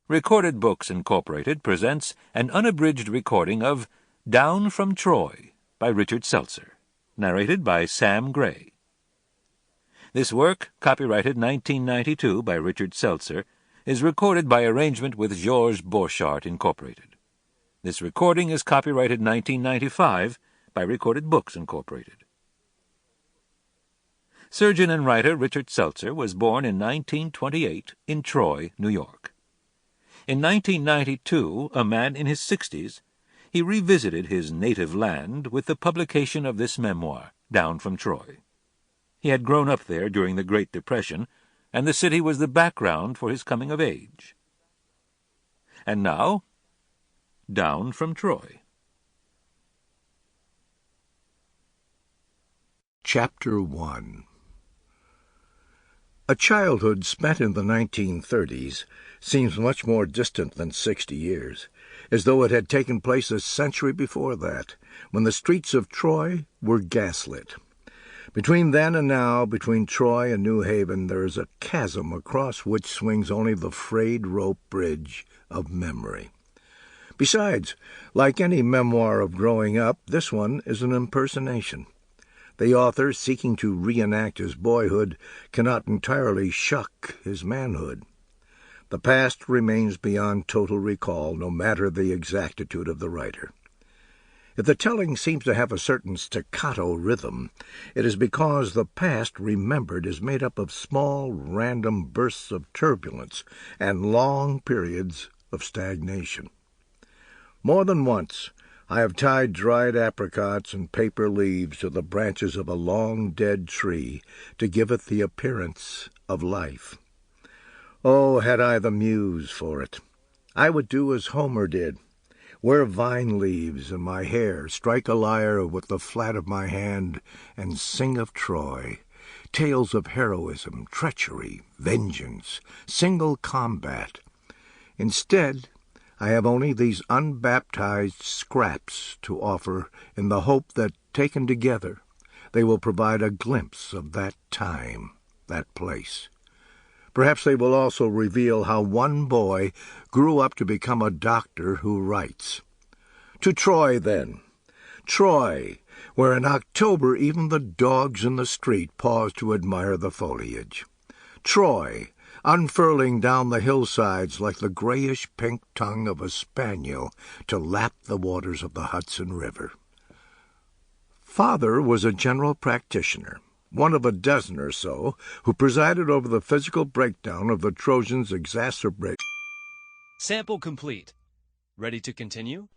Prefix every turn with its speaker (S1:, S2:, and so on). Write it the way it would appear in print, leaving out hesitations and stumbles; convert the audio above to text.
S1: Recorded Books, Incorporated presents an unabridged recording of Down from Troy by Richard Selzer, narrated by Sam Gray. This work, copyrighted 1992 by Richard Selzer, is recorded by arrangement with Georges Borchardt, Incorporated. This recording is copyrighted 1995 by Recorded Books, Incorporated. Surgeon and writer Richard Selzer was born in 1928 in Troy, New York. In 1992, a man in his 60s, he revisited his native land with the publication of this memoir, Down from Troy. He had grown up there during the Great Depression, and the city was the background for his coming of age. And now, Down from Troy.
S2: Chapter 1. A childhood spent in the 1930s seems much more distant than 60 years, as though it had taken place a century before that, when the streets of Troy were gaslit. Between then and now, between Troy and New Haven, there is a chasm across which swings only the frayed rope bridge of memory. Besides, like any memoir of growing up, this one is an impersonation. The author, seeking to reenact his boyhood, cannot entirely shuck his manhood. The past remains beyond total recall, no matter the exactitude of the writer. If the telling seems to have a certain staccato rhythm, it is because the past remembered is made up of small, random bursts of turbulence and long periods of stagnation. More than once, I have tied dried apricots and paper leaves to the branches of a long dead tree to give it the appearance of life. Oh, had I the muse for it, I would do as Homer did, wear vine leaves in my hair, strike a lyre with the flat of my hand, and sing of Troy, tales of heroism, treachery, vengeance, single combat. Instead, I have only these unbaptized scraps to offer in the hope that, taken together, they will provide a glimpse of that time, that place. Perhaps they will also reveal how one boy grew up to become a doctor who writes. To Troy, then. Troy, where in October even the dogs in the street pause to admire the foliage. Troy, unfurling down the hillsides like the grayish-pink tongue of a spaniel to lap the waters of the Hudson River. Father was a general practitioner, one of a dozen or so, who presided over the physical breakdown of the Trojans' exacerbate.
S3: Sample complete. Ready to continue?